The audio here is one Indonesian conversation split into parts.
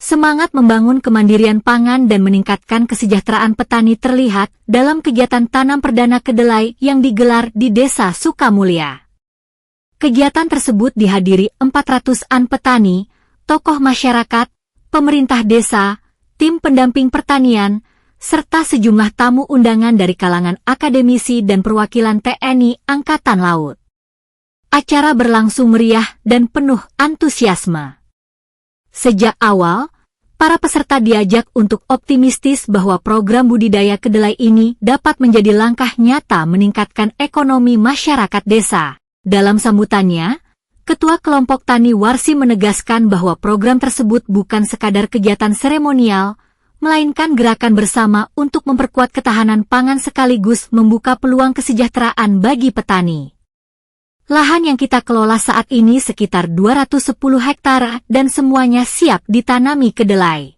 Semangat membangun kemandirian pangan dan meningkatkan kesejahteraan petani terlihat dalam kegiatan tanam perdana kedelai yang digelar di Desa Sukamulya. Kegiatan tersebut dihadiri 400-an petani, tokoh masyarakat, pemerintah desa, tim pendamping pertanian, serta sejumlah tamu undangan dari kalangan akademisi dan perwakilan TNI Angkatan Laut. Acara berlangsung meriah dan penuh antusiasme. Sejak awal, para peserta diajak untuk optimistis bahwa program budidaya kedelai ini dapat menjadi langkah nyata meningkatkan ekonomi masyarakat desa. Dalam sambutannya, Ketua Kelompok Tani Warsi menegaskan bahwa program tersebut bukan sekadar kegiatan seremonial, melainkan gerakan bersama untuk memperkuat ketahanan pangan sekaligus membuka peluang kesejahteraan bagi petani. Lahan yang kita kelola saat ini sekitar 210 hektar dan semuanya siap ditanami kedelai.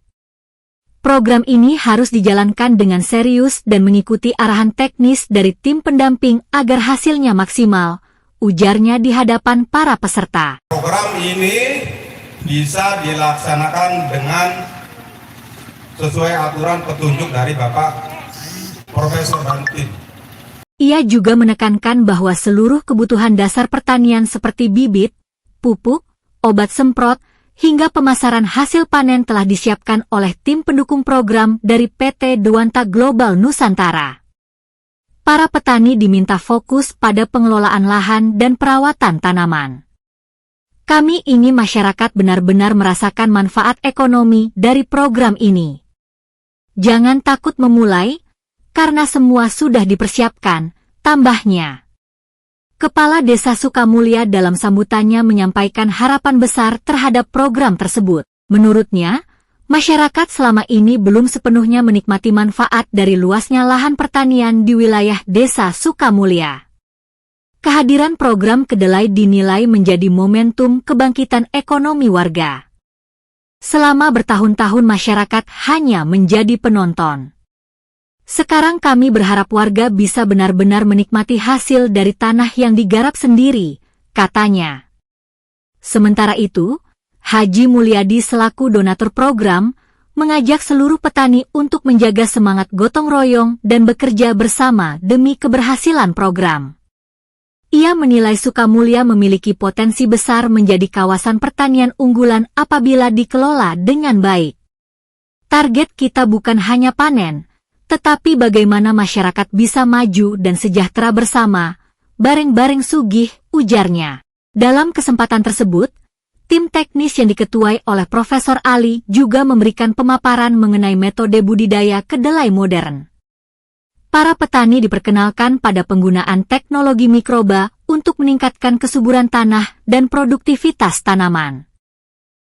Program ini harus dijalankan dengan serius dan mengikuti arahan teknis dari tim pendamping agar hasilnya maksimal, ujarnya di hadapan para peserta. Program ini bisa dilaksanakan dengan sesuai aturan petunjuk dari Bapak Profesor dan tim. Ia juga menekankan bahwa seluruh kebutuhan dasar pertanian seperti bibit, pupuk, obat semprot, hingga pemasaran hasil panen telah disiapkan oleh tim pendukung program dari PT Dewanta Global Nusantara. Para petani diminta fokus pada pengelolaan lahan dan perawatan tanaman. Kami ingin masyarakat benar-benar merasakan manfaat ekonomi dari program ini. Jangan takut memulai, karena semua sudah dipersiapkan, tambahnya. Kepala Desa Sukamulya dalam sambutannya menyampaikan harapan besar terhadap program tersebut. Menurutnya, masyarakat selama ini belum sepenuhnya menikmati manfaat dari luasnya lahan pertanian di wilayah Desa Sukamulya. Kehadiran program kedelai dinilai menjadi momentum kebangkitan ekonomi warga. Selama bertahun-tahun masyarakat hanya menjadi penonton. Sekarang kami berharap warga bisa benar-benar menikmati hasil dari tanah yang digarap sendiri, katanya. Sementara itu, Haji Mulyadi selaku donatur program, mengajak seluruh petani untuk menjaga semangat gotong royong dan bekerja bersama demi keberhasilan program. Ia menilai Sukamulya memiliki potensi besar menjadi kawasan pertanian unggulan apabila dikelola dengan baik. Target kita bukan hanya panen, tetapi bagaimana masyarakat bisa maju dan sejahtera bersama, bareng-bareng sugih, ujarnya. Dalam kesempatan tersebut, tim teknis yang diketuai oleh Profesor Ali juga memberikan pemaparan mengenai metode budidaya kedelai modern. Para petani diperkenalkan pada penggunaan teknologi mikroba untuk meningkatkan kesuburan tanah dan produktivitas tanaman.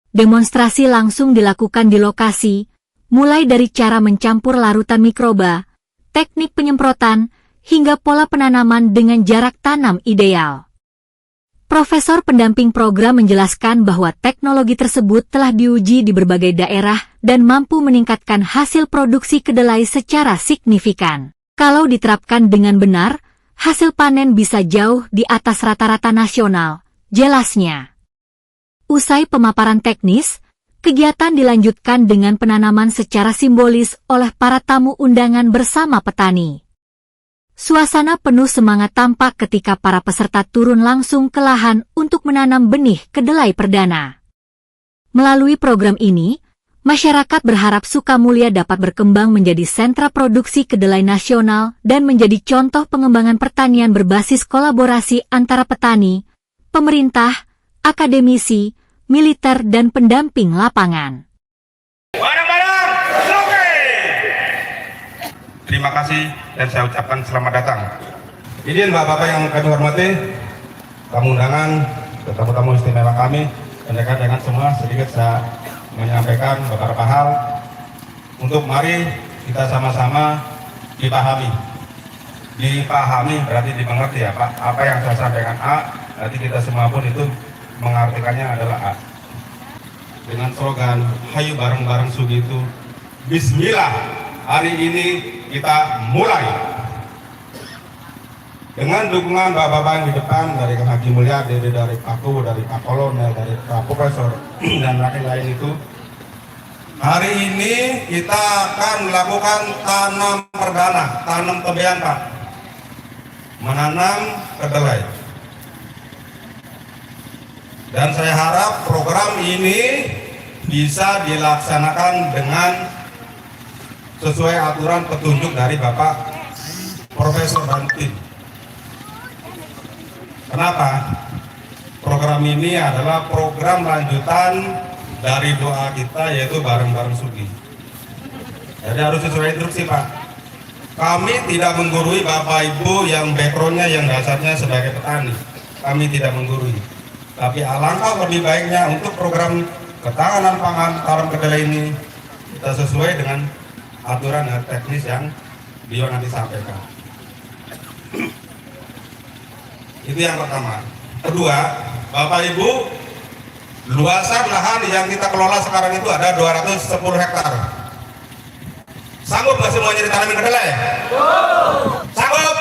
Demonstrasi langsung dilakukan di lokasi, mulai dari cara mencampur larutan mikroba, teknik penyemprotan, hingga pola penanaman dengan jarak tanam ideal. Profesor pendamping program menjelaskan bahwa teknologi tersebut telah diuji di berbagai daerah dan mampu meningkatkan hasil produksi kedelai secara signifikan. Kalau diterapkan dengan benar, hasil panen bisa jauh di atas rata-rata nasional, jelasnya. Usai pemaparan teknis, kegiatan dilanjutkan dengan penanaman secara simbolis oleh para tamu undangan bersama petani. Suasana penuh semangat tampak ketika para peserta turun langsung ke lahan untuk menanam benih kedelai perdana. Melalui program ini, masyarakat berharap Sukamulya dapat berkembang menjadi sentra produksi kedelai nasional dan menjadi contoh pengembangan pertanian berbasis kolaborasi antara petani, pemerintah, akademisi, militer, dan pendamping lapangan. Barang-barang, oke! Terima kasih dan saya ucapkan selamat datang. Izin Bapak-Bapak yang kami hormati, tamu undangan, tamu-tamu istimewa kami, pendekat dengan semua, sedikit saya menyampaikan beberapa hal untuk mari kita sama-sama dipahami. Dipahami berarti dimengerti ya Pak. Apa yang saya sampaikan A, nanti kita semua pun itu mengartikannya adalah A. Dengan slogan hayu bareng-bareng sugitu, bismillah, hari ini kita mulai. Dengan dukungan Bapak-Bapak yang di depan dari Kang Haji Mulyadi, dari Pak Ku, dari Pak Kolonel, dari Pak Profesor dan lain-lain itu, Hari ini kita akan melakukan tanam perdana, tanam tebean Pak, menanam kedelai. Dan saya harap program ini bisa dilaksanakan dengan sesuai aturan petunjuk dari Bapak Profesor dan tim. Kenapa? Program ini adalah program lanjutan dari doa kita, yaitu bareng-bareng Sugi. Jadi harus sesuai instruksi Pak. Kami tidak menggurui Bapak Ibu yang backgroundnya yang dasarnya sebagai petani. Kami tidak menggurui. Tapi alangkah lebih baiknya untuk program ketahanan pangan tanam kedelai ini kita sesuai dengan aturan dan teknis yang beliau nanti sampaikan. Itu yang pertama. Kedua, Bapak Ibu, luasan lahan yang kita kelola sekarang itu ada 210 hektar. Sanggup nggak semuanya ditanamin kedelai? Sanggup?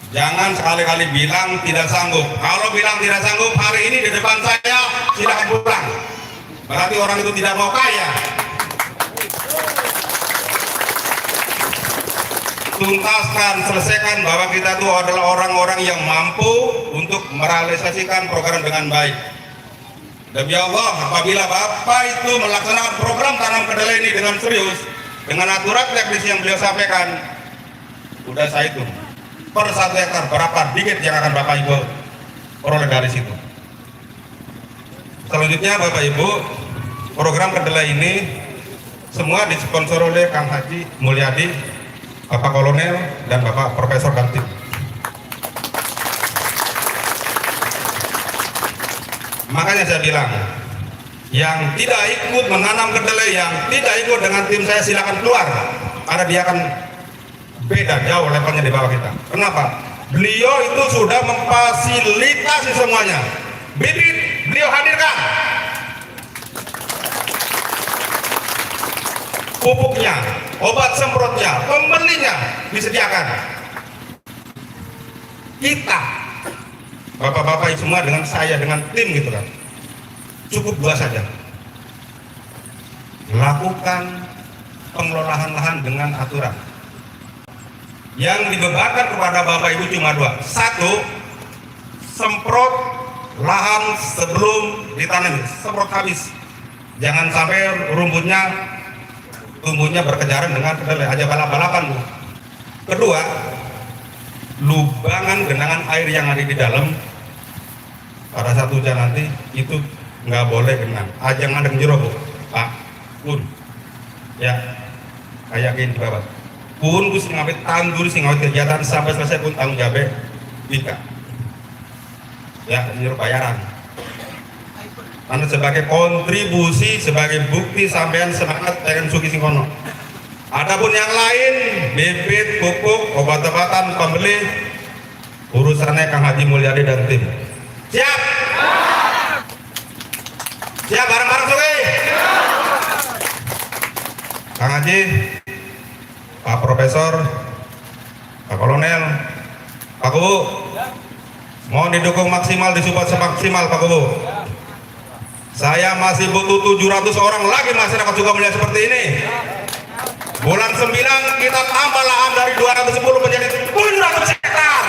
Jangan sekali-kali bilang tidak sanggup. Kalau bilang tidak sanggup, hari ini di depan saya silakan pulang. Berarti orang itu tidak mau kaya. Tuntaskan, selesaikan bahwa kita itu adalah orang-orang yang mampu untuk merealisasikan program dengan baik. Demi Allah, apabila Bapak itu melaksanakan program tanam kedelai ini dengan serius, dengan aturan teknis yang beliau sampaikan, udah saya hitung per 1 hektar berapa dikit yang akan Bapak Ibu peroleh dari situ. Selanjutnya Bapak Ibu, program kedelai ini semua disponsor oleh Kang Haji Mulyadi, Bapak Kolonel, dan Bapak Profesor dan tim. Makanya saya bilang, yang tidak ikut menanam kedelai, yang tidak ikut dengan tim saya silakan keluar, karena dia akan beda jauh levelnya di bawah kita. Kenapa? Beliau itu sudah memfasilitasi semuanya. Bibit beliau hadirkan, pupuknya, obat semprotnya, pembelinya disediakan. Kita bapak-bapak semua dengan saya, dengan tim gitu kan, cukup 2 saja. Lakukan pengelolaan lahan dengan aturan. Yang dibebankan kepada Bapak Ibu cuma 2. 1, semprot lahan sebelum ditanam, semprot habis. Jangan sampai rumputnya tumbuhnya berkejaran dengan kedelai, aja balap-balapan Bu. Kedua, lubangan genangan air yang ada di dalam pada saat hujan nanti itu nggak boleh genang, aja ngadeng jero Bu. Pak Pun ya kayak gini Bapak pun gue ngawet tandur ngawet kegiatan sampai selesai pun tanggung jawab Bika ya nyuruh bayaran, karena sebagai kontribusi, sebagai bukti sampean semangat dengan Sugi Singkono. Adapun yang lain, bibit, pupuk, obat-obatan, pembeli, urusannya Kang Haji Mulyadi dan tim. Siap? Siap bareng-bareng Sugi? Kang Haji, Pak Profesor, Pak Kolonel, Pak Kubu, mohon didukung maksimal, disupport semaksimal Pak Kubu. Saya masih butuh 700 orang lagi masyarakat juga melihat seperti ini. Bulan 9 kita tambah lahan dari 210 menjadi 700 hektar.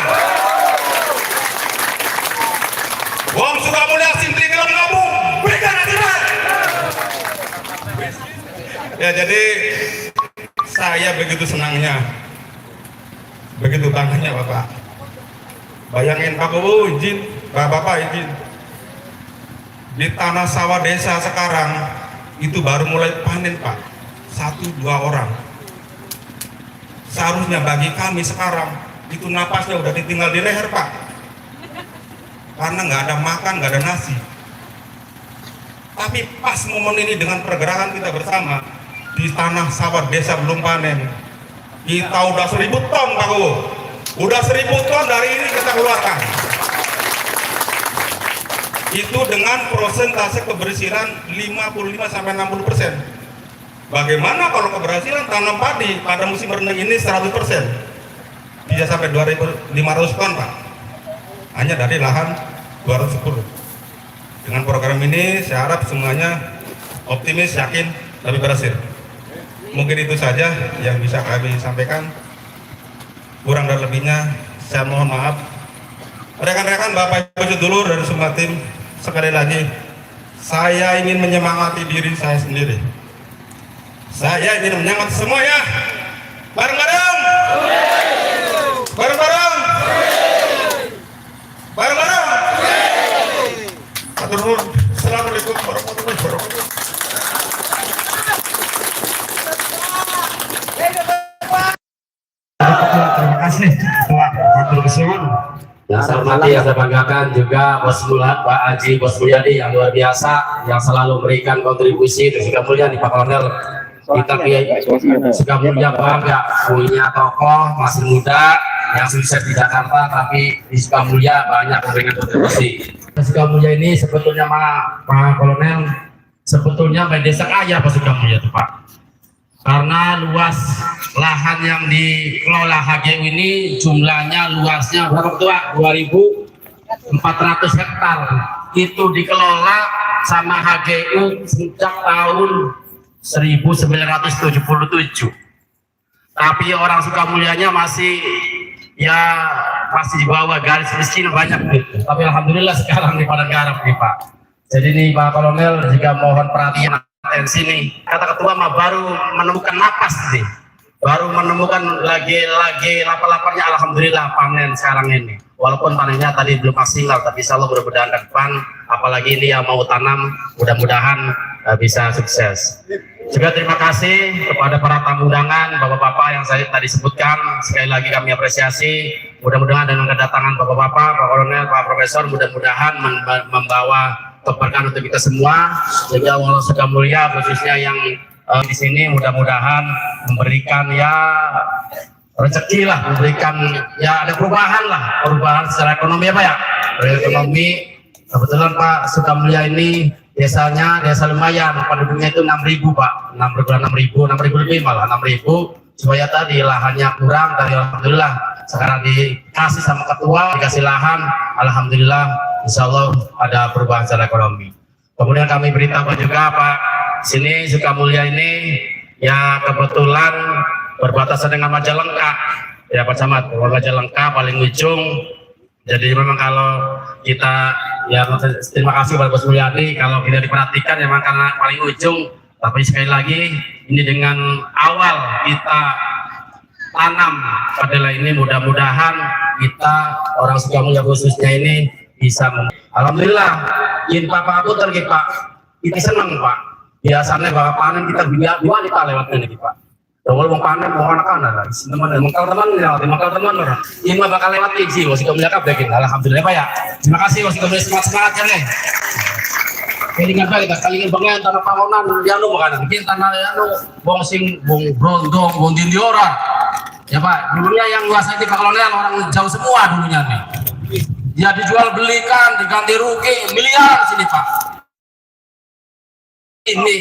Wong suka mulia simpli kalau ngabung, berikan aturan. Ya jadi saya begitu senangnya, begitu bangganya Bapak. Bayangin Pak Kubu izin, Bapak izin. Di tanah sawah desa sekarang itu baru mulai panen Pak, 1-2 orang. Seharusnya bagi kami sekarang itu napasnya udah ditinggal di leher Pak, karena nggak ada makan, nggak ada nasi. Tapi pas momen ini dengan pergerakan kita bersama di tanah sawah desa belum panen, kita udah 1000 ton Pak Kubu, udah 1000 ton dari ini kita keluarkan. Itu dengan persentase keberhasilan 55-60%. Bagaimana kalau keberhasilan tanam padi pada musim rendeng ini 100%? Bisa sampai 2.500 ton Pak, hanya dari lahan 210. Dengan program ini saya harap semuanya optimis, yakin, tapi berhasil. Mungkin itu saja yang bisa kami sampaikan. Kurang dan lebihnya saya mohon maaf. Rekan-rekan, Bapak Ibu sedulur dan semua tim, sekali lagi saya ingin menyemangati diri saya sendiri. Saya ingin menyemangati semuanya. Bareng-bareng. Bareng-bareng. Bareng-bareng. Hatur nuhun. Assalamualaikum warahmatullahi wabarakatuh. Terima kasih Pak Wakil Kesewan. Yang saya hormati, yang saya banggakan juga Bos Mulat, Pak Haji, Bos Mulyadi yang luar biasa, yang selalu memberikan kontribusi dan juga mulia di Pak Kolonel. Kita juga mulia bangga punya tokoh masih muda yang sukses di Jakarta, tapi di Sukamulya banyak memberikan kontribusi. Sukamulya ini sebetulnya Pak Kolonel, sebetulnya desa kaya Pak Sukamulya itu Pak. Karena luas lahan yang dikelola HGU ini jumlahnya luasnya berapa Ketua? 2.400 hektar. Itu dikelola sama HGU sejak tahun 1977. Tapi orang Sukamulyanya masih di bawah garis miskin banyak gitu. Tapi alhamdulillah sekarang di Padang Garam nih Pak. Jadi nih Pak Kolonel juga mohon perhatian atensi nih. Kata ketua mah baru menemukan napas nih. Baru menemukan lagi lapar-laparnya, alhamdulillah panen sekarang ini. Walaupun panennya tadi belum maksimal, tapi insya Allah mudah-mudahan ke depan, apalagi ini yang mau tanam, mudah-mudahan bisa sukses. Juga terima kasih kepada para tamu undangan, bapak-bapak yang saya tadi sebutkan. Sekali lagi kami apresiasi. Mudah-mudahan dengan kedatangan bapak-bapak, Pak Kolonel, Pak Profesor, mudah-mudahan membawa keberkahan untuk kita semua. Sehingga Allah Sukamulya khususnya yang di sini mudah-mudahan memberikan rezeki lah, memberikan ada perubahan secara ekonomi apa ya? Ekonomi kebetulan Pak Sukamulya ini desanya desa lumayan, penduduknya itu 6.000 Pak, 6.000 lebih malah 6.000. Supaya tadi lahannya kurang, tadi alhamdulillah sekarang dikasih sama ketua, dikasih lahan, alhamdulillah insya Allah ada perubahan secara ekonomi. Kemudian kami beritahu juga Pak, sini Sukamulya ini ya kebetulan berbatasan dengan Majalengka ya Pak Camat, Majalengka paling ujung. Jadi memang kalau kita terima kasih kepada Bos Mulyadi, kalau kita diperhatikan memang karena paling ujung. Tapi sekali lagi ini dengan awal kita tanam kedelai ini, mudah-mudahan kita orang Sukamulya khususnya ini bisa alhamdulillah yin Pak Puter Pak, kita senang Pak. Biasanya Bapak panen kita dua kita lewatnya nih Pak. Kalau mau panen mau anak-anak lah, teman-teman orang. Ini mah bakal lewat sih, Sukamulya kabeh kita. Alhamdulillah Pak ya. Terima kasih Sukamulya, semangat ya nih. Jadi ngapa kita kalingin banget tanah pangonan dia lu bukan bikin tanah bong brondong bong dindiora. Ya Pak, dulunya yang luas itu Pak Kolonel orang jauh semua dulunya nih. Ya dijual belikan, diganti rugi miliar sini Pak. Ini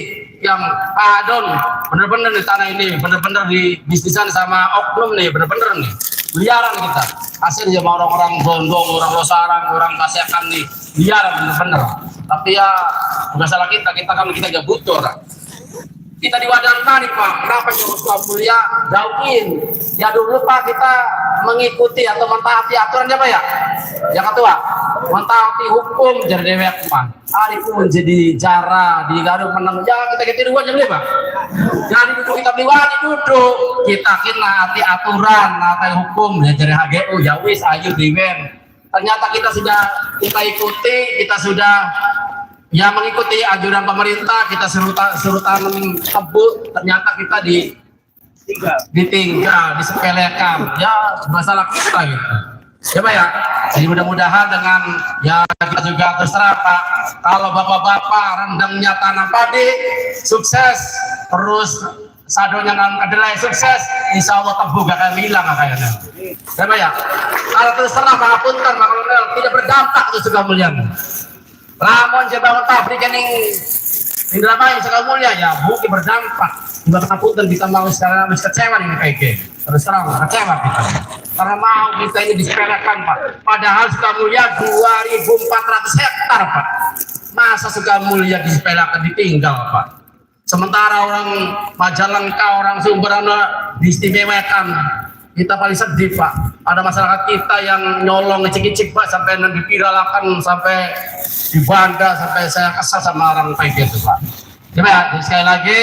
yang adon bener-bener nih tanah ini bener-bener di bisnisan sama oknum nih bener-bener nih miliaran kita. Hasilnya sama orang-orang Brondong, orang Losarang, orang Kasekan nih miliaran bener-bener. Tapi ya bukan salah kita kan kita gak butuh orang. Kita diwadangkan nih Pak, kenapa Sukamulya jauhin? Ya dulu Pak kita mengikuti atau mentaati aturannya Pak ya? Yang ketua, mentaati hukum jadi dewek Pak. Hari pun jadi jara di Garut menang, ya kita dua aja Pak. Jadi kita beliwani duduk, kita naati aturan, naati hukum, ya jadi HGU, ya wis ayo diwen. Ternyata kita ikuti, kita sudah mengikuti anjuran pemerintah, kita suruh tanam tebu, ternyata kita ditinggal, disepelekan, ya masalah kita gitu. Ya Pak ya, jadi mudah-mudahan dengan kita juga terserah Pak, kalau bapak-bapak rendangnya tanam padi sukses, terus sadonya nanam kedelai sukses, insya Allah tebu gak akan hilang kayaknya. Ya Pak ya, kalau terserah Pak Apunten, Pak Kolonel tidak berdampak untuk Sukamulya. Ramon bangun pabrik ini Indramayu Sukamulya ya bukan berdampak. Bapak Apunten bisa mau sekarang habis kecewa ini kayak terus terang kecewa kita. Karena mau kita ini disepelekan Pak. Padahal Sukamulya 2.400 hektar Pak. masa segala mulia disepelekan ditinggal Pak. Sementara orang Majalengka, orang Sumber diistimewakan, kita paling sedih Pak. Ada masyarakat kita yang nyolong ngecik-ngecik Pak, sampai dipiralakan, sampai dibanda, sampai saya kesal sama orang kayak gitu Pak. Coba ya, sekali lagi,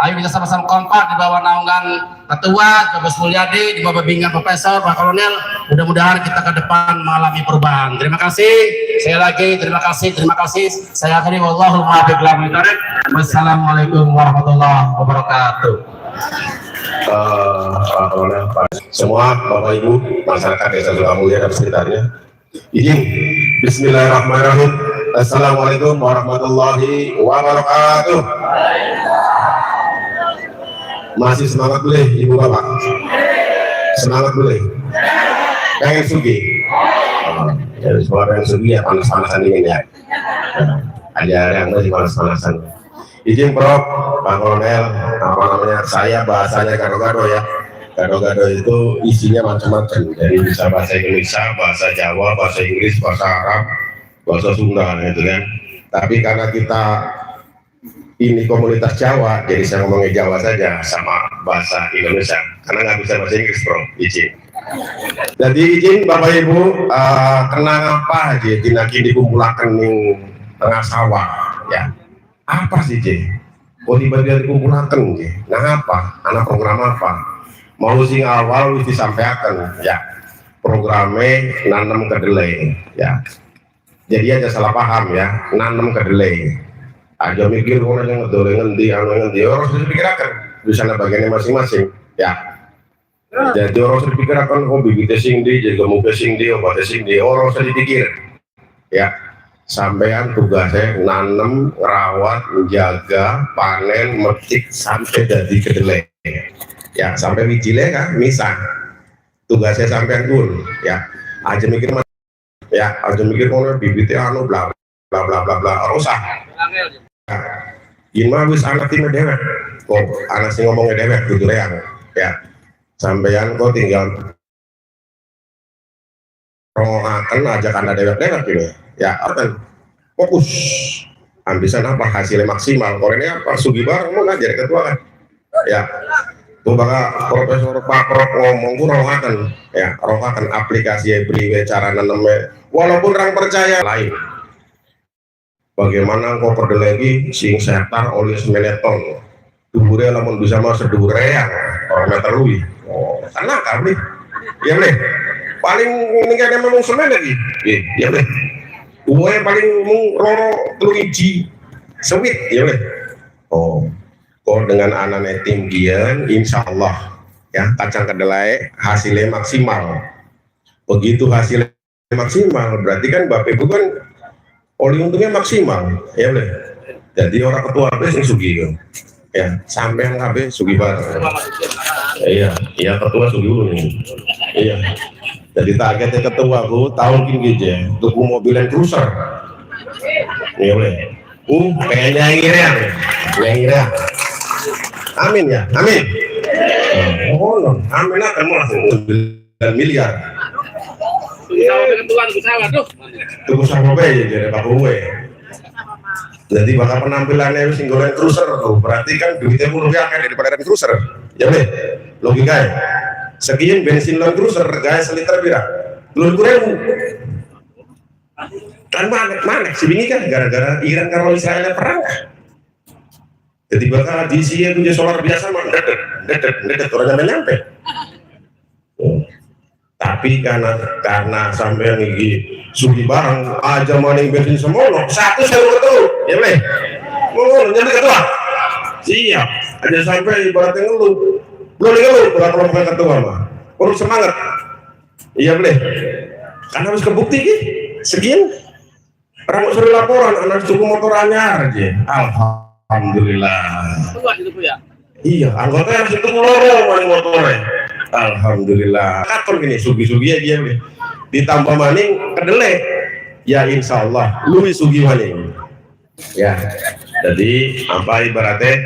ayo kita sama-sama kompak di bawah naungan Ketua, Gus Mulyadi, di bawah bimbingan Profesor, Pak Kolonel. Mudah-mudahan kita ke depan mengalami perubahan. Terima kasih. Sekali lagi, terima kasih. Saya akhiri, wallahul muwaffiq ila aqwamit thoriq. Wassalamualaikum warahmatullahi wabarakatuh. Pak Kolonel, semua Bapak Ibu, masyarakat Desa Sukamulya dan sekitarnya. Izin, Bismillahirrahmanirrahim. Assalamualaikum warahmatullahi wabarakatuh. Masih semangat boleh Ibu Bapak? Semangat boleh? Pengen sugi? Ya, semua pengen sugi ya, panas-panasan dingin ya. Ada yang masih panas-panasan. Izin Prof, Pak Kolonel, apa namanya, saya bahasanya gado-gado ya. Gado-gado itu isinya macam-macam, jadi bisa bahasa Indonesia, bahasa Jawa, bahasa Inggris, bahasa Arab, bahasa Sunda gitu kan. Tapi karena kita ini komunitas Jawa, jadi saya ngomongnya Jawa saja sama bahasa Indonesia, karena nggak bisa bahasa Inggris Bro, izin. Jadi izin Bapak Ibu, kenang apa aja dinaki dikumpulkan di tengah sawah ya. Apa sih J? Kok tiba-tiba dikumpulkan J? Nah apa? Anak program apa? Mau sing awal wis disampaikan ya. Programnya nanam kedelai ya. Jadi aja salah paham ya, nanam kedelai. Aja mikir orang yang ngedoleng ngendi, orang sudah dipikirkan di sana bagiannya masing-masing ya. Jadi orang sudah dipikirkan, oh bibitnya sing di, jadi gemuknya sing di, obatnya sing di, orang sudah dipikir ya. Sampean tugasnya nanam, rawat, menjaga, panen, metik sampai jadi kedelai ya, sampai wijile kan misah. Tugasnya sampean pun ya, aja mikir ya, aja mikir mau bibitnya anu bla bla bla bla bla usah. Gimana wis anak timnya dewek, kok anak sih ngomongnya dewek gitu ya. Sampean kok tinggal rongakan ajak anda dewek gitu ya, akan fokus ambisan apa hasilnya maksimal. Korennya apa sugi bareng mau ngajar ketua kan ya. Tuh bakal Profesor Pak Prof ngomong gue rohakan aplikasi beri cara nanamnya, walaupun orang percaya lain. Bagaimana kok perdelegi sing setar oleh semeleton tuburnya lamun bisa masuk dureang orang meter lui. Oh, tenang kali ya boleh. Paling ini kan memang semen lagi ya boleh. Gue paling mung roro telungi sewit ya boleh. Oh, kok dengan anak tinggian insya Allah ya kacang kedelai hasilnya maksimal. Begitu hasilnya maksimal berarti kan Bapak Ibu kan oli untungnya maksimal ya boleh. Jadi orang ketua yang sugi ya sampai yang KB sugi bareng. Iya ketua sugi dulu nih. Iya. Jadi targetnya ketua aku tahun ini aja tuku mobil Land Cruiser. Iya boleh. Pengen nyanyi. Amin ya, amin. Oh, amin lah kamu langsung 9 miliar. Tunggu sama ya jadi Pak Uwe. Jadi bakal penampilannya single Land Cruiser tuh, berarti kan duitnya pun lebih akeh daripada Land Cruiser. Ya boleh, logika ya. Sekian bensin Land Cruiser, guys seliter berapa? 20.000. Kan mana? Si bingi kan gara-gara Iran kalau Israel perang. Jadi bakal diisi punya solar biasa mah dedet orangnya nyampe. Tapi karena sampai yang gigi sugi barang aja maning bensin semono satu saya betul ya boleh mau jadi ketua siap aja sampai ibaratnya ngeluh kalau ketua mah perlu semangat iya boleh karena harus kebukti sekian orang suruh laporan anak suku motor anyar aja alhamdulillah iya anggota yang situ lorong motornya alhamdulillah kapan gini sugi-sugi aja boleh ditambah maning kedelai ya insya Allah luwih sugi maning ya. Jadi apa ibaratnya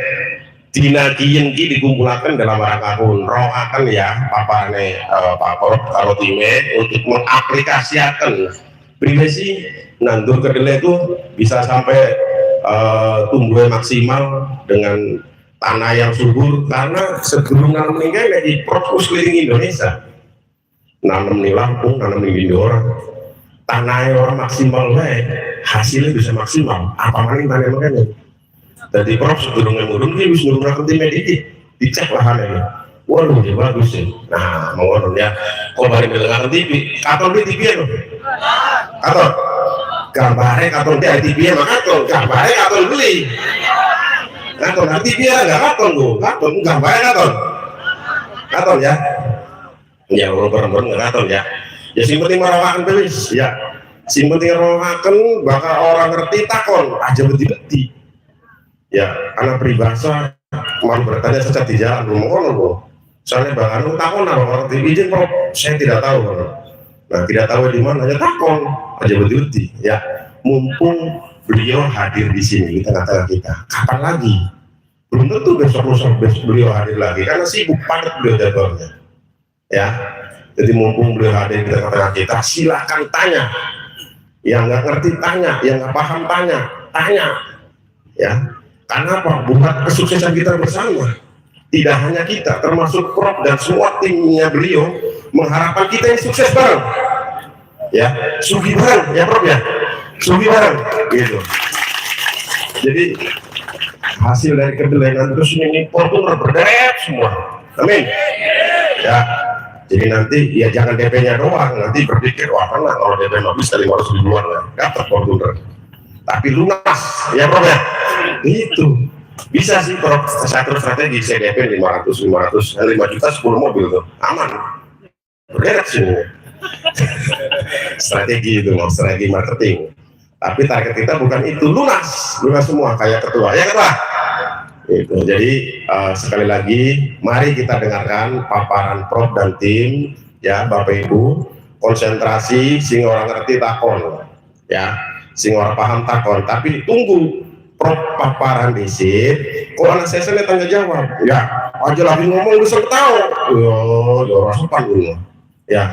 dinakiin ki dikumpulkan dalam rangka rohakan ya papane Pak Prof karo time untuk mengaplikasikan privasi nandur kedelai itu bisa sampai tumbuhnya maksimal dengan tanah yang subur, karena sebelum nanam ini kayak di proses keliling Indonesia, nanam di Lampung, nanam di orang, tanahnya orang maksimal hasilnya bisa maksimal. Apa mana tanah makanya? Jadi proses sebelumnya murun, dia bisa menggunakan tim medis, dicek lahannya. Waduh, dia bagus sih. Nah, mau ya, kok balik mendengar TV, katon beli TV ya loh, katon, gambarnya katon dia TV ya, katon, gambarnya katon beli, katon TV ya nggak katon tuh, katon gambarnya katon ya, ya orang nggak katon ya, ya sing penting merawakan belis, ya, sing penting merawakan bakal orang ngerti takon aja beti-beti, ya, anak peribahasa mau bertanya sesat di jalan belum loh. Soalnya Bang Anu takon orang izin Prof, saya tidak tahu. Nah, tidak tahu di mana aja takon aja betul-betul ya. Mumpung beliau hadir di sini di tengah-tengah kita, kapan lagi? Belum tentu besok beliau hadir lagi karena sibuk padat beliau jadwalnya. Ya, jadi mumpung beliau hadir di tengah-tengah kita, silakan tanya. Yang nggak ngerti tanya, yang nggak paham tanya. Ya, karena apa? Buat kesuksesan kita bersama. Tidak hanya kita, termasuk Prof dan semua timnya beliau mengharapkan kita yang sukses bareng, ya, sugi bareng, ya Prof ya, sugi bareng, gitu. Jadi hasil dari kedelai terus ini Fortuner berderet semua, amin. Ya, jadi nanti ya jangan DP-nya doang, nanti berpikir wah mana kalau DP nggak bisa 500 ribuan lah, dapat Fortuner, tapi lunas, ya Prof ya, itu. Bisa sih Prof, satu strategi CDP 500 5 juta 10 mobil tuh aman berderet semua. Strategi itu mau strategi marketing, tapi target kita bukan itu, lunas semua kayak ketua ya ketua itu. Jadi sekali lagi mari kita dengarkan paparan Prof dan tim ya Bapak Ibu, konsentrasi sing orang ngerti takon ya, sing orang paham takon, tapi tunggu Prof paparan disit, kok anak saya tanya jawab, ya aja lagi ngomong bisa tahu, ya sopan dulu, ya.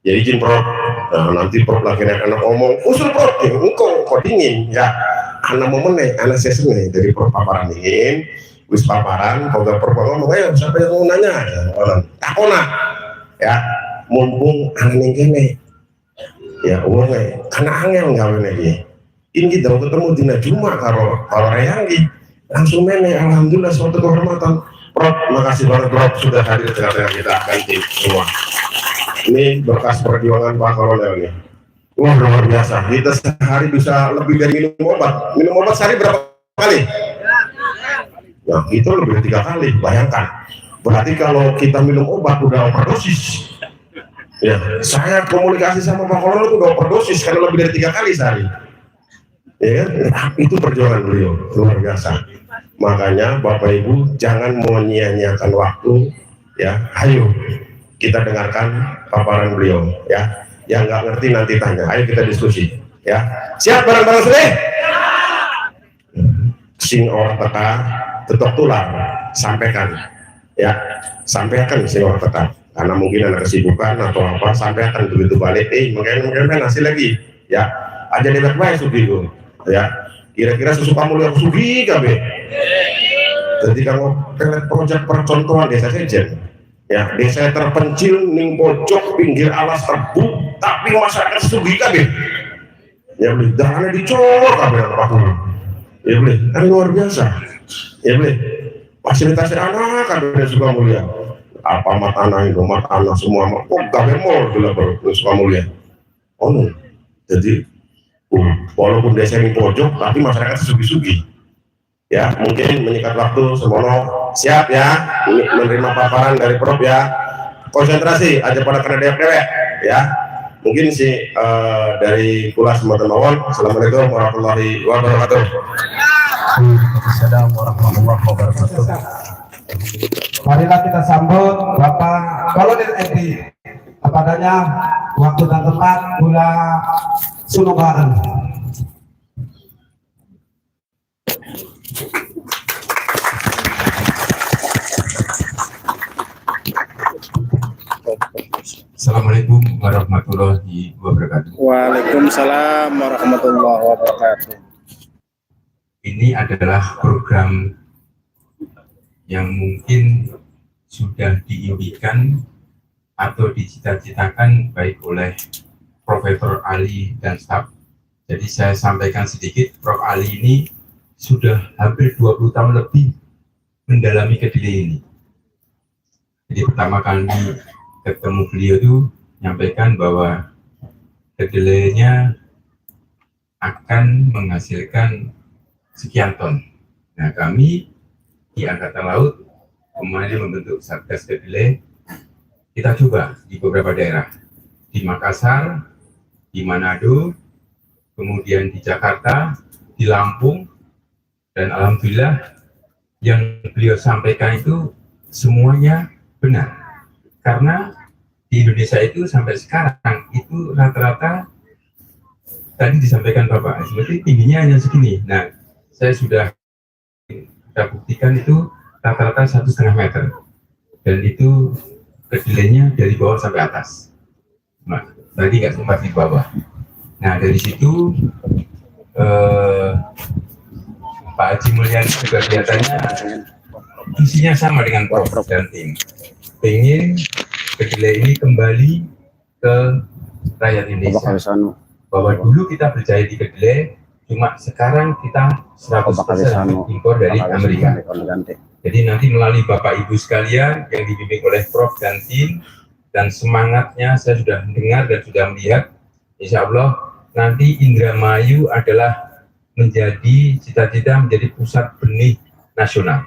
Jadi izin Prof, nah, nanti Prof lagi anak ngomong, usul Prof, engkau kok dingin, ya. Anak mau meneh, anak saya nih dari Prof paparan dingin, wis paparan, kalau Prof ngomong, ayo siapa yang mau nanya, takona, ya, mumpung anak yang kene, ya uangnya, karena angel nggak lagi. Ini kita ketemu Dina Juma kalau Rayanggi langsung mene, alhamdulillah suatu kehormatan. Prof, makasih banget Prof sudah hadir di tengah-tengah kita ganti semua. Ini berkas perjuangan Pak Kolonel nih. Wah luar biasa. Kita sehari bisa lebih dari minum obat. Minum obat sehari berapa kali? Nah itu lebih dari 3 kali. Bayangkan. Berarti kalau kita minum obat udah overdosis. Ya, saya komunikasi sama Pak Kolonel itu udah overdosis karena lebih dari 3 kali sehari. Ya, itu perjuangan beliau luar biasa. Makanya Bapak Ibu jangan menyia-nyiakan waktu, ya. Ayo kita dengarkan paparan beliau, ya. Yang nggak ngerti nanti tanya. Ayo kita diskusi, ya. Siap bareng-bareng sini? Sing orang peta, tetok tular, sampaikan, ya. Sampaikan sing orang peta. Karena mungkin ada kesibukan atau apa, sampaikan begitu balik. Mungkin hasil lagi, ya. Aja debat baik subiku. Ya, kira-kira susu kamu yang sugi kabe. Jadi kamu pelet proyek percontohan desa sejen, ya desa terpencil ning pojok pinggir alas tebu, tapi masyarakat sugi kabe. Ya boleh, jangan dicor kabe apapun. Ya boleh, kan luar biasa. Ya boleh, fasilitas anak kabe suka mulia. Apa tanah itu, tanah semua, kok kabe mau bila suka mulia. Oh, jadi walaupun desa yang pojok tapi masyarakat sugi-sugi ya, mungkin menyikat waktu semono. Siap ya menerima paparan dari Prof ya, konsentrasi aja pada kena dewek ya. Mungkin si dari Kulas Mawon. Assalamualaikum warahmatullahi wabarakatuh. Assalamualaikum warahmatullahi wabarakatuh. Marilah kita sambut Bapak Kolonel Edi apa adanya, waktu dan tempat gula Sunobaran. Assalamualaikum warahmatullahi wabarakatuh. Waalaikumsalam warahmatullahi wabarakatuh. Ini adalah program yang mungkin sudah diimpikan atau dicita-citakan baik oleh Profesor Ali dan staf. Jadi saya sampaikan sedikit, Prof. Ali ini sudah hampir 20 tahun lebih mendalami kedelai ini. Jadi pertama kali ketemu beliau itu menyampaikan bahwa kedelainya akan menghasilkan sekian ton. Nah, kami di Angkatan Laut kemarin membentuk Satgas Kedelai. Kita coba di beberapa daerah, di Makassar, di Manado, kemudian di Jakarta, di Lampung, dan alhamdulillah yang beliau sampaikan itu semuanya benar. Karena di Indonesia itu sampai sekarang itu rata-rata tadi disampaikan Bapak, seperti tingginya hanya segini. Nah, saya sudah kita buktikan itu rata-rata 1,5 meter, dan itu kedelainya dari bawah sampai atas. Nah, tadi nggak sempat di bawah. Nah, dari situ Pak Haji Mulyani juga kelihatannya visinya sama dengan Prof dan tim. Pengen kedelai ini kembali ke rakyat Indonesia. Bahwa dulu kita berjaya di kedelai, cuma sekarang kita 100% impor dari Amerika. Jadi nanti melalui Bapak Ibu sekalian yang dibimbing oleh Prof dan tim, dan semangatnya saya sudah mendengar dan sudah melihat, insya Allah nanti Indramayu adalah menjadi cita-cita menjadi pusat benih nasional.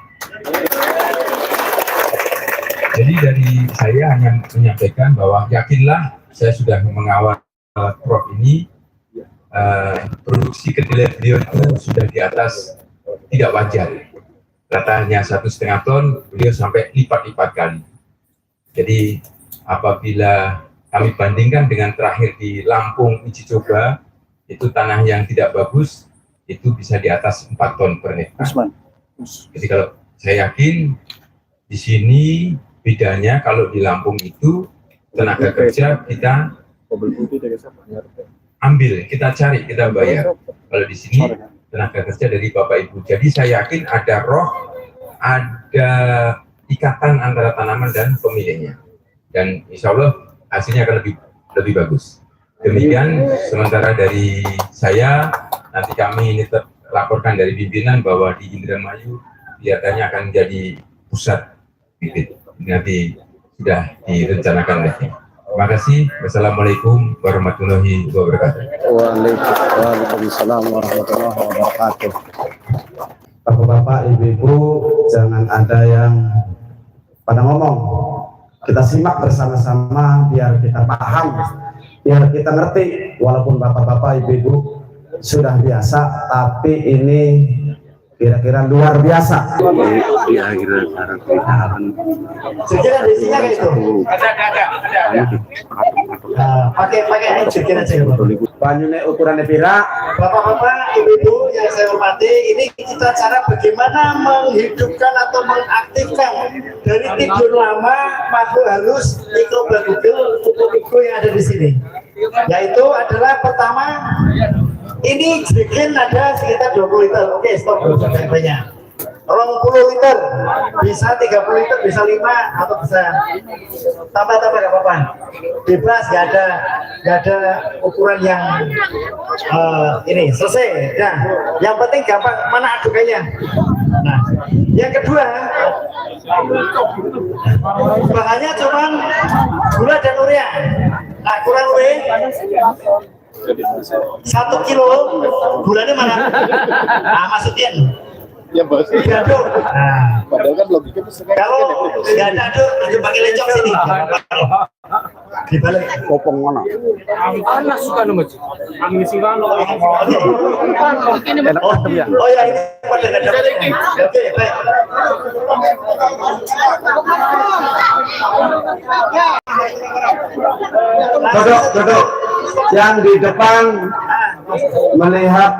Jadi dari saya hanya menyampaikan bahwa yakinlah, saya sudah mengawal Prof ini, produksi kedelai beliau itu sudah di atas tidak wajar. Ratanya 1,5 ton, beliau sampai lipat-lipat kali. Jadi apabila kami bandingkan dengan terakhir di Lampung uji coba, itu tanah yang tidak bagus, itu bisa di atas 4 ton per hektar. Jadi kalau saya yakin di sini bedanya, kalau di Lampung itu tenaga kerja kita ambil, kita cari, kita bayar. Kalau di sini tenaga kerja dari Bapak Ibu. Jadi saya yakin ada roh, ada ikatan antara tanaman dan pemiliknya. Dan insya Allah hasilnya akan lebih bagus. Demikian sementara dari saya, nanti kami ini laporkan dari pimpinan bahwa di Indramayu kelihatannya akan menjadi pusat bibit. Nanti sudah direncanakan oleh. Terima kasih. Wassalamualaikum warahmatullahi wabarakatuh. Waalaikumsalam warahmatullahi wabarakatuh. Bapak-bapak, ibu-ibu, jangan ada yang pada ngomong. Kita simak bersama-sama biar kita paham, biar kita ngerti. Walaupun bapak-bapak, ibu-ibu sudah biasa, tapi ini kira-kira luar biasa. Sekira isinya kayak itu. Ada. Pakai ini sekira aja. Banyune ukurannya pira. Bapak-bapak, ibu-ibu yang saya hormati, ini kita cara bagaimana menghidupkan atau mengaktifkan dari tidur lama, makhluk halus, mikrobagugel, kuku-kuku yang ada di sini. Yaitu adalah pertama, ini jerigen ada sekitar 20 liter. Oke, stop dulu banyak. 20 liter, bisa 30 liter, bisa 5 atau bisa tambah-tambah gak apa-apa. Bebas, gak ada ukuran yang ini selesai. Nah, yang penting gampang mana adukannya. Nah, yang kedua, bahannya cuma gula dan urea. Nah, kurang lebih 1 kilo gulanya mana? Nah, maksudnya Ya bos. diaduk. Nah, Padahal kan logika kalau nggak ada aduk pakai lecok sini. Dibalik. kopong mana? Panas suka nama sih. Angin sirano. Oh ya, ini pada nggak ada. Oke, baik. Duduk. Yang di depan melihat,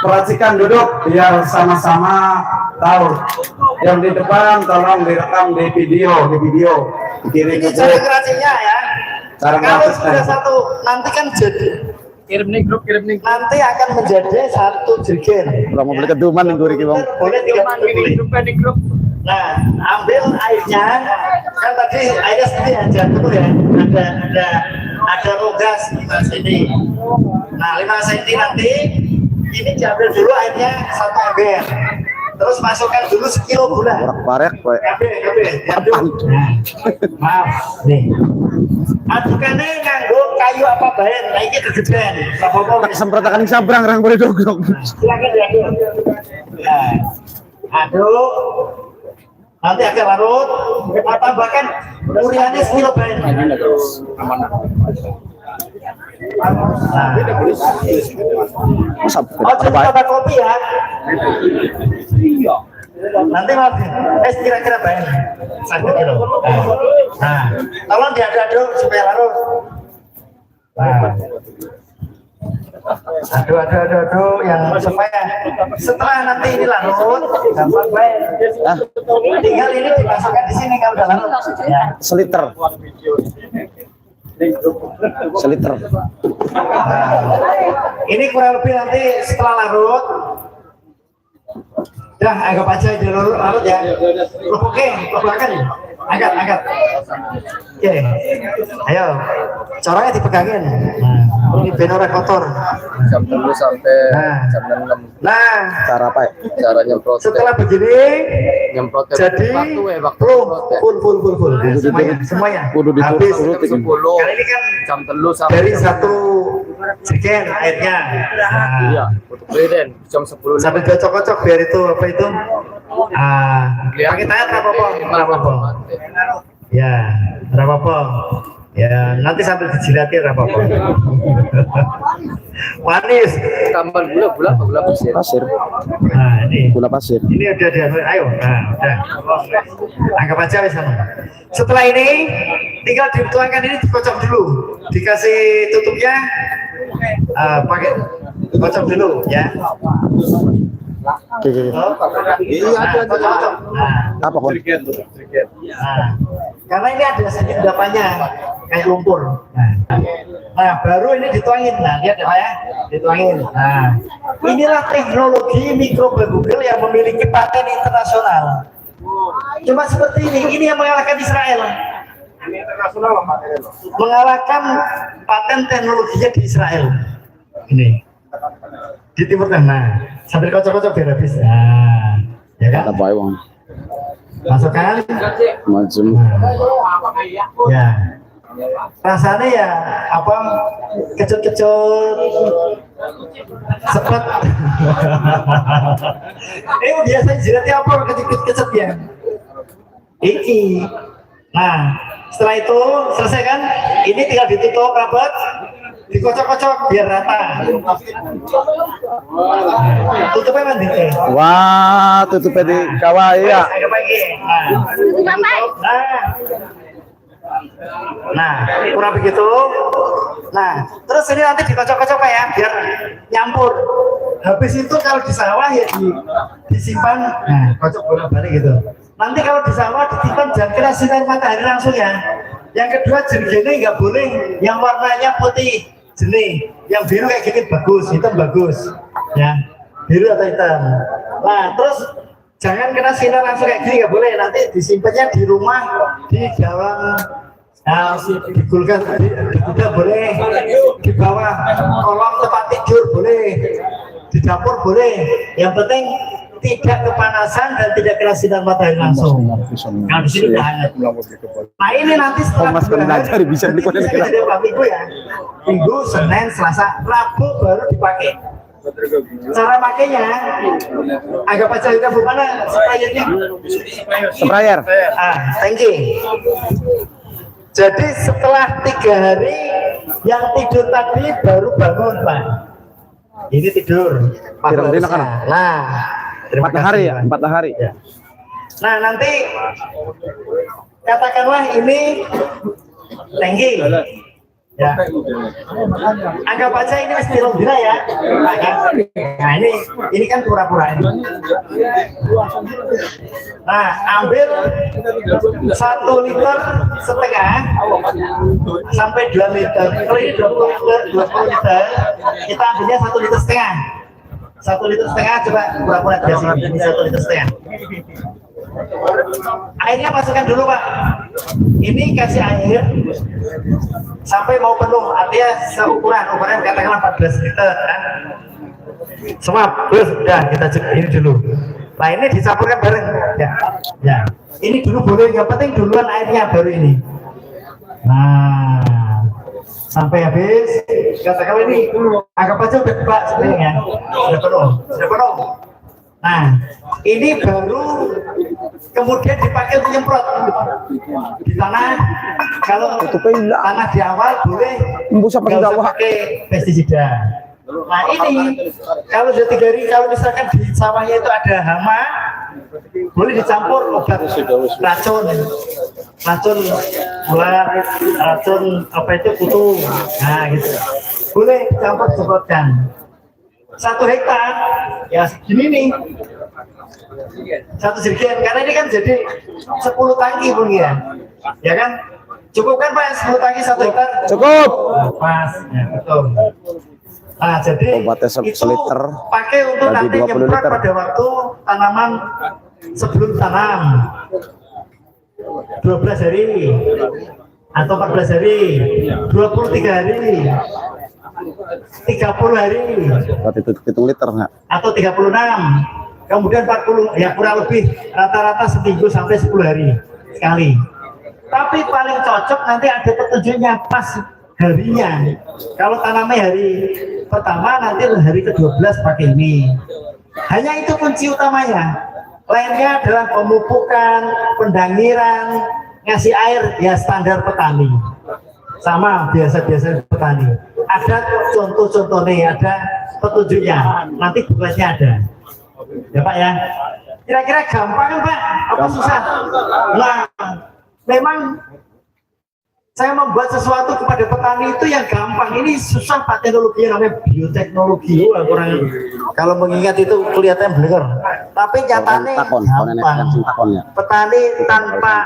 perhatikan duduk biar sama-sama tahu. Yang di depan tolong direkam di video, dikirim Ini ke cara keraciknya ya. Cara Kalau praktisnya. sudah satu, nanti kan jadi Kirim nih grup, kirim nih. nanti akan menjadi satu jerigen. Kalau mau beli keduman yang gurih bang. Boleh 3 Cuman liter gini boleh. grup, di grup. Nah, ambil airnya, kan tadi airnya sedikit aja dulu ya. Ada rogas di sini. Nah, 5 cm nanti ini diambil dulu airnya 1 ember. Terus masukkan dulu sekilo gula. Parek, Pak. Diaduk. Maaf, nih. Adukannya nganggo kayu apa bahan? Nah, ini kegedean. Apa-apa. Semprotakan sabrang orang boleh dogok. Silakan diaduk. Nah, aduk. Nanti agak larut. Tambahkan uriannya sekilo bahan. Masa Oh, jangan tambah kopi ya. Nanti maaf, kira-kira bayar 1 kilo. Nah, tolong diaduk supaya larut. Nah, aduk yang supaya setelah nanti ini larut, gampang bayar. Tinggal ini dimasukkan di sini kalau udah larut. Ya. seliter. Seliter. Nah, ini kurang lebih nanti setelah larut. Dah, anggap aja di larut ya. Oke, lebakan. Angkat. Oke. Ayo. Caranya dipegangin. Nah, ini benar kotor. Jam 3 sampai jam 6. Nah, Cara apa ya? Cara nyemprot. setelah begini Nyemprot jadi full. Semuanya. Kudu Habis. diturut. Kali ini kan Jam 3 sampai dari 1 jerigen airnya. iya, untuk presiden jam 10 Sampai kocok-kocok biar itu apa itu? Pakai tangan nggak apa-apa. Ya, nggak apa-apa. Ya, nanti sambil dijilatin nggak apa-apa. Manis. tambah gula apa gula pasir? Pasir. Nah, ini. Gula pasir. Ini udah diambil, ayo. Nah, udah. Anggap aja wis sama. Setelah ini tinggal dituangkan, ini dikocok dulu. Dikasih tutupnya pakai kocok dulu ya. Oke. Iya, ada. Apa kon? Nah, karena ini ada sedikit endapannya kayak lumpur. Nah, baru ini dituangin. Nah, lihat ya, dituangin. Nah, inilah teknologi mikrobabugel yang memiliki paten internasional. Cuma seperti ini yang mengalahkan Israel. Mengalahkan paten teknologinya di Israel. Ini di Timur Tengah. Sambil kocok-kocok biar habis. Nah, ya kan? Apa ya bang? Masukkan. Macam. Ya. Rasanya ya apa? Kecut-kecut. Sepet. Biasa jiratnya apa? Kecut-kecut ya. Iki. Nah, setelah itu selesai kan? Ini tinggal ditutup rapat. Dikocok-kocok biar rata. Tutupnya mandi. Wah, tutupnya di kawah ya. Nah, kurang begitu. Nah, terus ini nanti dikocok-kocok ya, biar nyampur. Habis itu kalau di sawah ya disimpan, kocok bolak-balik gitu. Nanti kalau di sawah disimpan jangan kena sinar matahari langsung ya. Yang kedua jerigennya nggak boleh yang warnanya putih. Jenis yang biru kayak gini bagus, hitam bagus ya, biru atau hitam. Nah, terus jangan kena sinar langsung kayak gini, nggak boleh. Nanti disimpannya di rumah, di gawang, digulkan, tidak boleh di bawah kolong tempat tidur boleh, di dapur boleh. Yang penting tidak kepanasan dan tidak kena sinar matahari langsung. Nah, di sini udah hangat. Nah, ini nanti setelah Mas belajar bisa di kota jadi Minggu ya. Minggu, Senin, Selasa, Rabu baru dipakai. Cara makainya agak pacar kita bukan sprayernya. Sprayer. Tanki. Jadi setelah 3 hari yang tidur tadi baru bangun Pak. Ini tidur. Nah, terima 4 hari ya, Pak. 4 hari. Ya. Nah, nanti katakanlah ini tangki. Ya. Anggap aja ini mesti dina ya. Nah ini kan pura-pura ini. Nah, ambil 1,5 liter sampai 2 liter. Kalau ini 20 liter, kita ambilnya 1,5 liter. 1,5 liter coba pura-pura di sini. Ini 1,5 liter. Airnya masukkan dulu Pak. Ini kasih air sampai mau penuh, artinya ukuran katakanlah 14 liter kan. Semua terus udah kita cek ini dulu. Nah ini dicampurkan bareng ya. Ini dulu boleh, yang penting duluan airnya baru ini. Nah sampai habis, katakanlah ini anggap aja udah Pak sebenarnya sudah penuh. Nah, ini baru kemudian dipakai untuk nyemprot di tanah. Kalau tanah di awal boleh nggak usah pakai pestisida. Nah ini kalau sudah 3 hari, kalau misalkan di sawahnya itu ada hama, boleh dicampur obat racun ular, racun apa itu kutu. Nah gitu, boleh dicampur semprotkan. 1 hektar ya segini nih, 1 jerigen, karena ini kan jadi 10 tangki pun ya kan, cukup kan Pak 10 tangki 1 hektar? Cukup. Pas ya, betul. Nah jadi itu pakai untuk nanti nyemprot pada waktu tanaman sebelum tanam 12 hari atau 14 hari, 23 hari, 30 hari, itu liter nggak? atau 36, kemudian 40, ya kurang lebih rata-rata seminggu sampai 10 hari sekali. Tapi paling cocok nanti ada petunjuknya pas harinya. Kalau tanamnya hari pertama, nanti hari ke-12 pakai ini. Hanya itu kunci utamanya. Lainnya adalah pemupukan, pendangiran, ngasih air ya standar petani. Sama biasa-biasa petani. Ada contoh-contohnya, ada petunjuknya, nanti bukunya ada ya Pak ya. Kira-kira gampang kan Pak? Apa susah? Nah memang saya membuat sesuatu kepada petani itu yang gampang. Ini susah Pak, teknologi namanya bioteknologi. Orang kalau mengingat itu kelihatan bener, tapi nyatanya gampang. Petani tanpa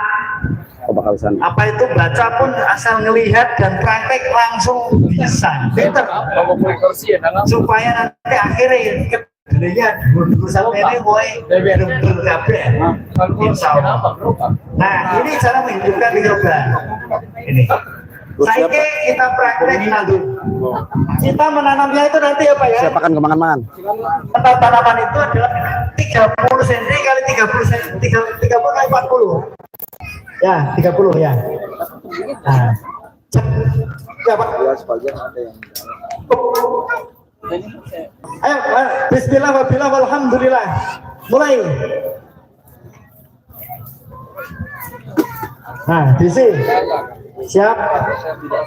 apa itu baca pun asal ngelihat dan praktek langsung bisa pinter, supaya nanti akhirnya kedelainya dulu sampai ini mulai berkabeh insya Allah. Nah ini cara menghidupkan mikroba ini. Saya kita praktek nanti. Kita menanamnya itu nanti apa ya? Siapakan kemangan-mangan. Tanaman itu adalah 30 cm kali 30 cm, 30 kali 40. Ya, 30 ya. Nah. Ya, Pak. Ya, sebagian ada yang ayo, bismillah wa billah walhamdulillah. Mulai. Nah, di sini. Siap.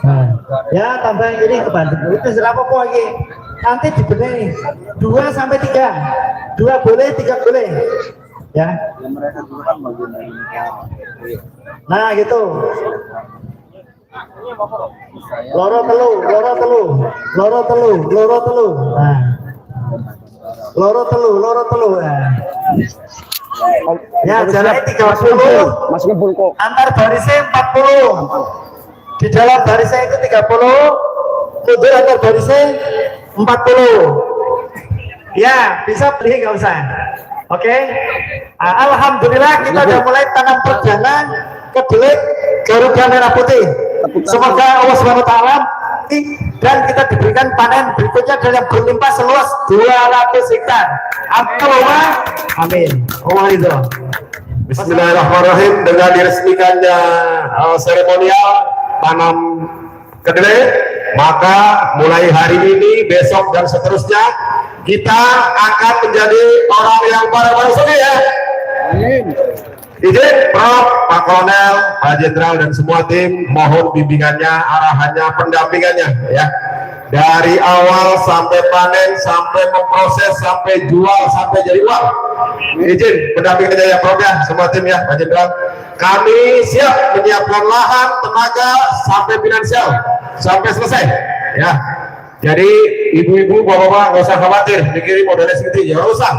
Nah, ya tambah ini ke bantu. Itu berapa kok lagi? Nanti dibenehi 2 sampai 3. 2 boleh, 3 boleh. Ya. Nah, gitu. Loro telu. Nah. Loro telu. Nah. Ya, jaraknya 30. Masuknya bulko. Antar barisnya 40. Di dalam barisnya itu 30. Mundur antar barisnya 40. Ya, bisa beli nggak usah. Oke. Alhamdulillah kita sudah mulai tanam perdana kedelai Garuda Merah Putih. Semoga Allah SWT dan kita diberikan panen berikutnya dalam berlimpah seluas 200 hektar. Amin. Allah itu. Bismillahirrahmanirrahim. Dengan diresmikannya seremonial tanam kedelai, maka mulai hari ini, besok dan seterusnya kita akan menjadi orang yang baru-baru saja ya. Amin. Izin Prof, Pak Kolonel, Pak Jenderal dan semua tim, mohon bimbingannya, arahannya, pendampingannya ya. Dari awal sampai panen, sampai memproses, sampai jual, sampai jadi uang. Izin pendampingannya ya Prof ya, semua tim ya, Pak Jenderal. kami siap menyiapkan lahan, tenaga, sampai finansial, sampai selesai. Ya, jadi ibu-ibu, bapak-bapak nggak usah khawatir mikirin modalnya segitu, ya nggak usah.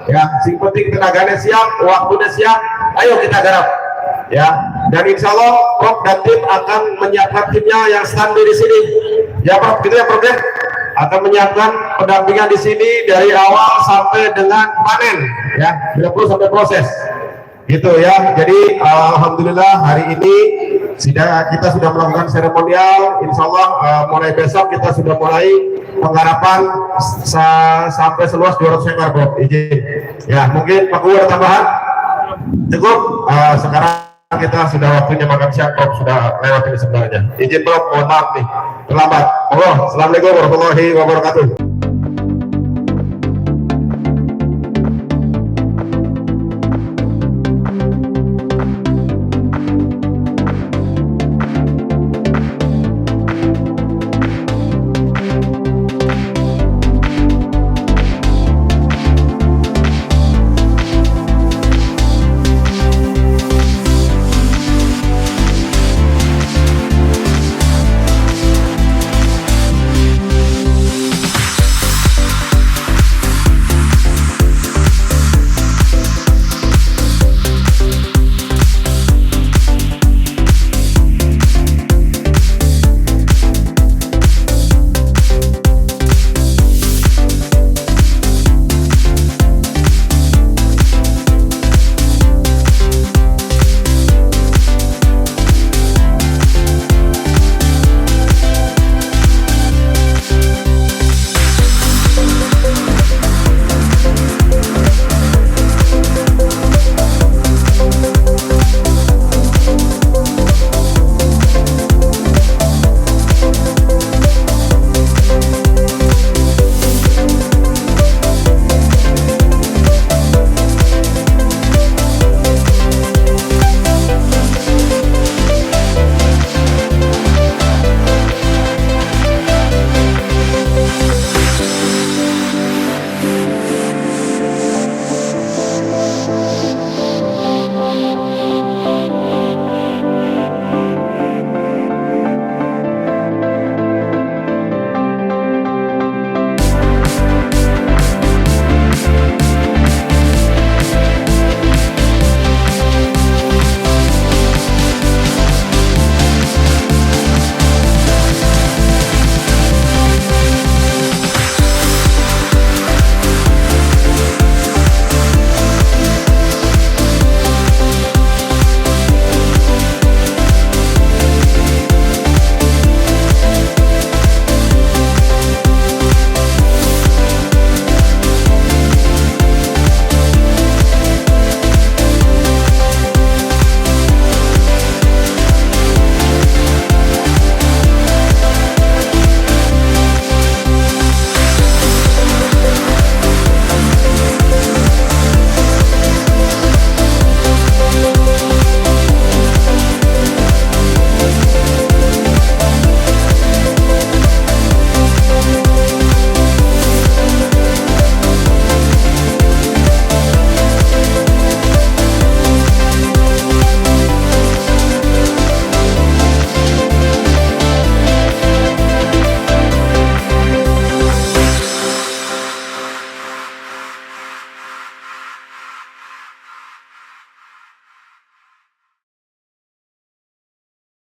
Ya, sing penting tenaganya siap, waktunya siap, ayo kita garap. Ya, dan insya Allah Prof dan tim akan menyiapkan timnya yang standby di sini. Ya Prof, gitu ya Prof ya. Akan menyiapkan pendampingan di sini dari awal sampai dengan panen. Ya, bila perlu sampai proses. Gitu ya. Jadi alhamdulillah hari ini kita sudah melakukan seremonial. Insya Allah mulai besok kita sudah mulai penggarapan sampai seluas 200 hektar Prof. Izin. Ya, mungkin Pak Guru ada tambahan? Cukup. Sekarang kita sudah waktunya makan siang Prof, sudah lewat ini sebenarnya. Izin Prof, mohon maaf nih terlambat. Assalamualaikum warahmatullahi wabarakatuh.